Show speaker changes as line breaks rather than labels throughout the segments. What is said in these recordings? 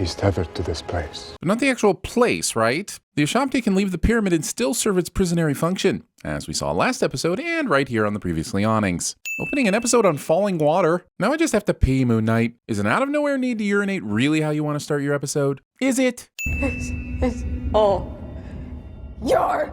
He's tethered to this place.
But not the actual place, right? The Ushabti can leave the pyramid and still serve its prisonary function, as we saw last episode and right here on the previously awnings. Opening an episode on falling water. Now I just have to pee, Moon Knight. Is an out-of-nowhere need to urinate really how you want to start your episode? Is it?
It's all your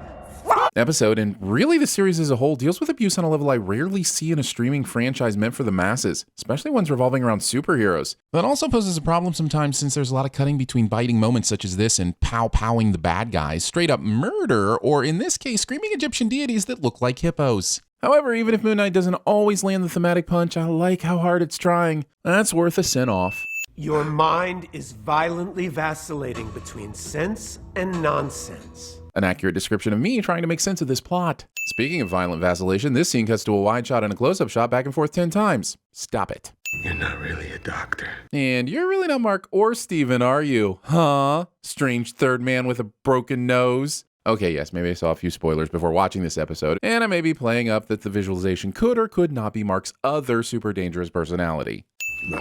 fault.
Episode, and really the series as a whole, deals with abuse on a level I rarely see in a streaming franchise meant for the masses, especially ones revolving around superheroes. That also poses a problem sometimes since there's a lot of cutting between biting moments such as this and pow-powing the bad guys, straight up murder, or in this case, screaming Egyptian deities that look like hippos. However, even if Moon Knight doesn't always land the thematic punch, I like how hard it's trying. That's worth a sin-off.
Your mind is violently vacillating between sense and nonsense.
An accurate description of me trying to make sense of this plot. Speaking of violent vacillation, this scene cuts to a wide shot and a close-up shot back and forth 10 times. Stop it.
You're not really a doctor.
And you're really not Mark or Steven, are you? Huh? Strange third man with a broken nose. Okay, yes, maybe I saw a few spoilers before watching this episode, and I may be playing up that the visualization could or could not be Mark's other super dangerous personality.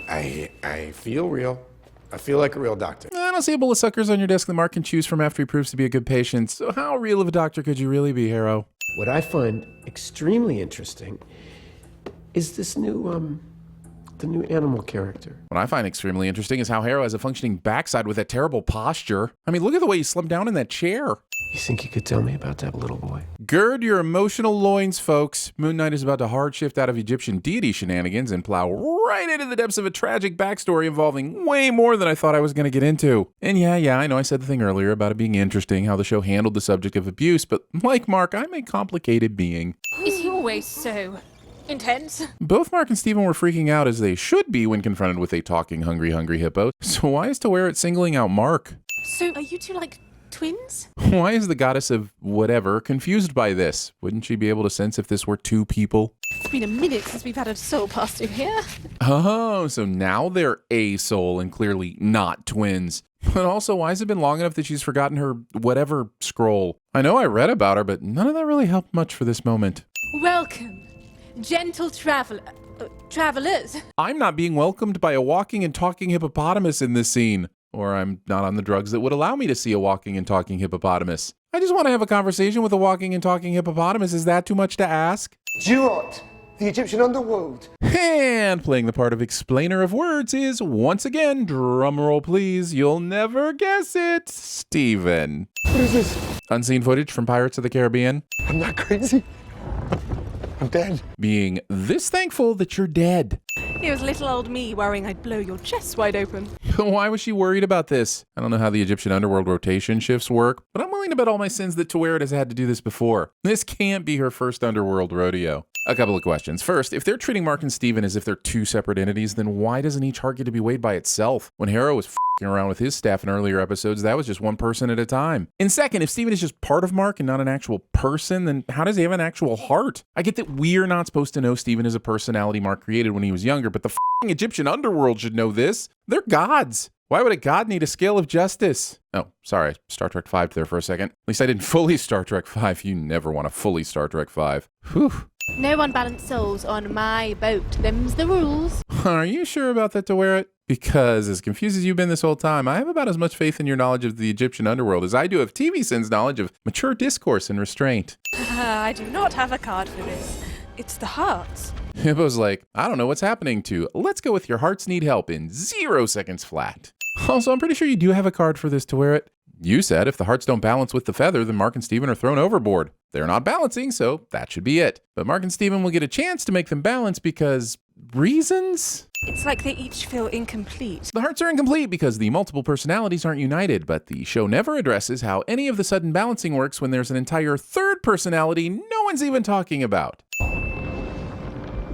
I feel real. I feel like a real doctor.
I don't see a bowl of suckers on your desk that Mark can choose from after he proves to be a good patient, so how real of a doctor could you really be, Harrow?
What I find extremely interesting is this new, the new animal character.
What I find extremely interesting is how Harrow has a functioning backside with that terrible posture. I mean, look at the way he slumped down in that chair.
You think you could tell me about that little boy?
Gird your emotional loins, folks. Moon Knight is about to hard shift out of Egyptian deity shenanigans and plow right into the depths of a tragic backstory involving way more than I thought I was going to get into. And yeah, I know I said the thing earlier about it being interesting how the show handled the subject of abuse, but like Mark, I'm a complicated being.
Is he always so intense?
Both Mark and Steven were freaking out as they should be when confronted with a talking hungry hippo. So why is Taweret singling out Mark?
So are you two like twins?
Why is the goddess of whatever confused by this? Wouldn't she be able to sense if this were two people?
It's been a minute since we've had a soul pass through here.
Oh, so now they're a soul and clearly not twins. But also, why has it been long enough that she's forgotten her whatever scroll? I know I read about her, but none of that really helped much for this moment.
Welcome, gentle travelers.
I'm not being welcomed by a walking and talking hippopotamus in this scene. Or I'm not on the drugs that would allow me to see a walking and talking hippopotamus. I just want to have a conversation with a walking and talking hippopotamus. Is that too much to ask?
Duot, the Egyptian underworld.
And playing the part of explainer of words is, once again, drumroll please, you'll never guess it, Steven.
What is this?
Unseen footage from Pirates of the Caribbean.
I'm not crazy. I'm dead.
Being this thankful that you're dead.
It was little old me worrying I'd blow your chest wide open.
Why was she worried about this? I don't know how the Egyptian underworld rotation shifts work, but I'm willing to bet all my sins that Taweret has had to do this before. This can't be her first underworld rodeo. A couple of questions. First, if they're treating Mark and Steven as if they're two separate entities, then why doesn't each heart get to be weighed by itself? When Harrow was f***ing around with his staff in earlier episodes, that was just one person at a time. And second, if Steven is just part of Mark and not an actual person, then how does he have an actual heart? I get that we're not supposed to know Steven is a personality Mark created when he was younger, but the f***ing Egyptian underworld should know this. They're gods. Why would a god need a scale of justice? Oh, sorry, Star Trek V there for a second. At least I didn't fully Star Trek V. You never want to fully Star Trek V. Whew.
No unbalanced souls on my boat. Them's the rules.
Are you sure about that, Taweret? Because as confused as you've been this whole time, I have about as much faith in your knowledge of the Egyptian underworld as I do of TV Sin's knowledge of mature discourse and restraint.
I do not have a card for this. It's the hearts.
Hippo's like, I don't know what's happening to let's go with your hearts need help in 0 seconds flat. Also, I'm pretty sure you do have a card for this, Taweret. You said if the hearts don't balance with the feather, then Mark and Steven are thrown overboard. They're not balancing, so that should be it. But Mark and Steven will get a chance to make them balance because reasons?
It's like they each feel incomplete.
The hearts are incomplete because the multiple personalities aren't united, but the show never addresses how any of the sudden balancing works when there's an entire third personality no one's even talking about.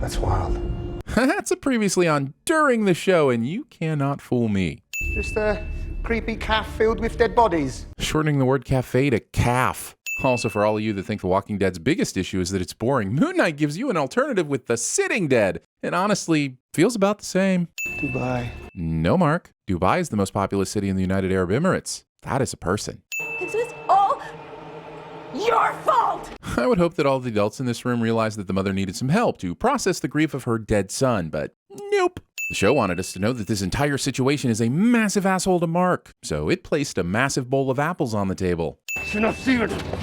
That's wild.
That's a previously on during the show, and you cannot fool me.
Just a creepy calf filled with dead bodies.
Shortening the word cafe to calf. Also, for all of you that think The Walking Dead's biggest issue is that it's boring, Moon Knight gives you an alternative with The Sitting Dead, and honestly, feels about the same.
Dubai.
No, Mark. Dubai is the most populous city in the United Arab Emirates. That is a person.
This is all your fault!
I would hope that all the adults in this room realized that the mother needed some help to process the grief of her dead son, but nope. The show wanted us to know that this entire situation is a massive asshole to Mark, so it placed a massive bowl of apples on the table.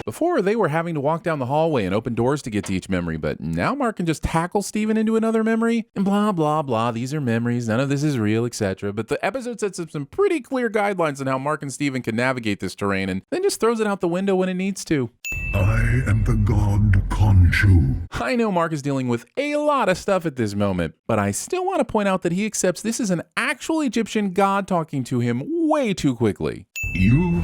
Before, they were having to walk down the hallway and open doors to get to each memory, but now Mark can just tackle Steven into another memory, and blah, blah, blah, these are memories, none of this is real, etc. But the episode sets up some pretty clear guidelines on how Mark and Steven can navigate this terrain, and then just throws it out the window when it needs to.
I am the god Khonshu.
I know Mark is dealing with a lot of stuff at this moment, but I still want to point out that he accepts this is an actual Egyptian god talking to him way too quickly.
You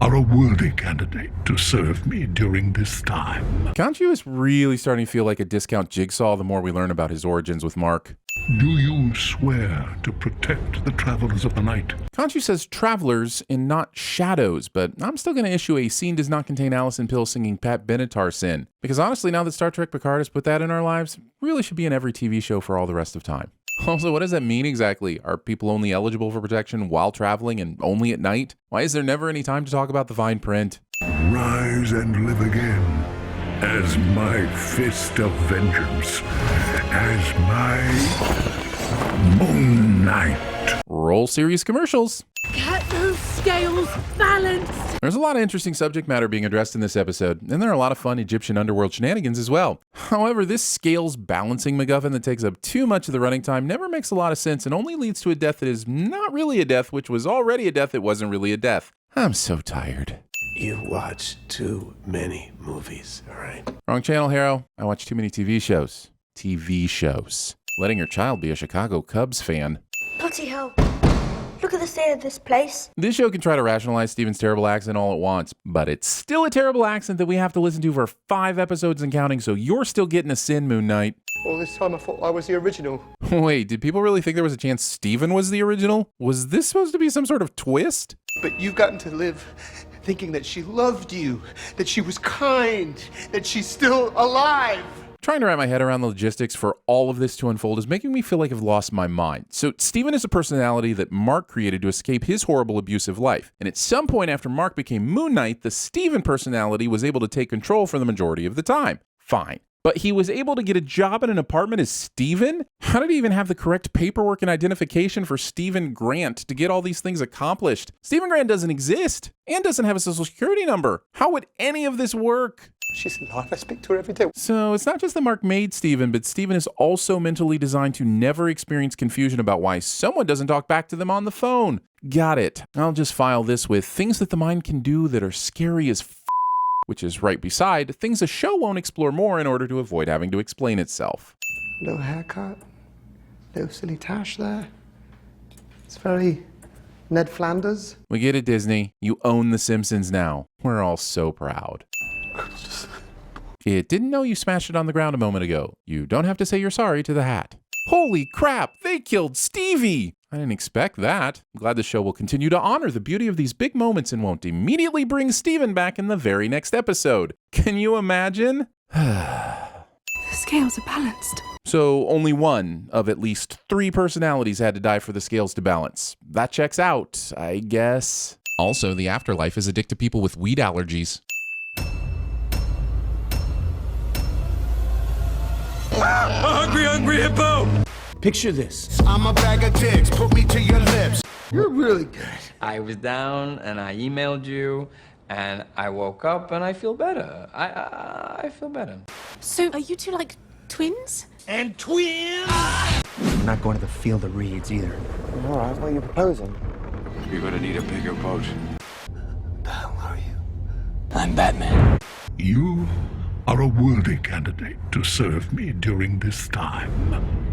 are a worthy candidate to serve me during this time.
Khonshu is really starting to feel like a discount Jigsaw the more we learn about his origins with Mark.
Do you swear to protect the travelers of the night?
Khonshu says travelers and not shadows, but I'm still going to issue a scene does not contain Alison Pill singing Pat Benatar sin. Because honestly, now that Star Trek Picard has put that in our lives, really should be in every TV show for all the rest of time. Also, what does that mean exactly? Are people only eligible for protection while traveling and only at night? Why is there never any time to talk about the fine print?
Rise and live again as my fist of vengeance, as my Moon Knight.
Roll series commercials.
Get those scales balanced.
There's a lot of interesting subject matter being addressed in this episode, and there are a lot of fun Egyptian underworld shenanigans as well. However, this scales balancing MacGuffin that takes up too much of the running time never makes a lot of sense and only leads to a death that is not really a death, which was already a death that wasn't really a death. I'm so tired.
You watch too many movies, all right?
Wrong channel, Harrow. I watch too many TV shows. TV shows. Letting your child be a Chicago Cubs fan.
Bloody hell. Look at the state of this place.
This show can try to rationalize Steven's terrible accent all it wants, but it's still a terrible accent that we have to listen to for 5 episodes and counting, so you're still getting a sin, Moon Knight.
All this time I thought I was the original.
Wait, did people really think there was a chance Steven was the original? Was this supposed to be some sort of twist?
But you've gotten to live thinking that she loved you, that she was kind, that she's still alive.
Trying to wrap my head around the logistics for all of this to unfold is making me feel like I've lost my mind. So Steven is a personality that Mark created to escape his horrible abusive life. And at some point after Mark became Moon Knight, the Steven personality was able to take control for the majority of the time. Fine. But he was able to get a job in an apartment as Steven? How did he even have the correct paperwork and identification for Steven Grant to get all these things accomplished? Steven Grant doesn't exist and doesn't have a social security number. How would any of this work?
She's alive. I speak to her every day.
So it's not just that Mark made Steven, but Steven is also mentally designed to never experience confusion about why someone doesn't talk back to them on the phone. Got it. I'll just file this with things that the mind can do that are scary as which is right beside things a show won't explore more in order to avoid having to explain itself.
No haircut. No silly tash there. It's very Ned Flanders.
We get it, Disney. You own The Simpsons now. We're all so proud. It didn't know you smashed it on the ground a moment ago. You don't have to say you're sorry to the hat. Holy crap, they killed Stevie! I didn't expect that. I'm glad the show will continue to honor the beauty of these big moments and won't immediately bring Steven back in the very next episode. Can you imagine?
The scales are balanced.
So only one of at least 3 personalities had to die for the scales to balance. That checks out, I guess. Also, the afterlife is addicted to people with weed allergies.
Hungry hippo!
Picture this.
I'm a bag of dicks, put me to your lips.
You're really good.
I was down and I emailed you and I woke up and I feel better. I feel better.
So are you two like twins?
And twins!
I'm not going to the field of reeds either.
All right, what are you proposing?
You're gonna need a bigger boat.
The hell are you?
I'm Batman.
You are a worthy candidate to serve me during this time.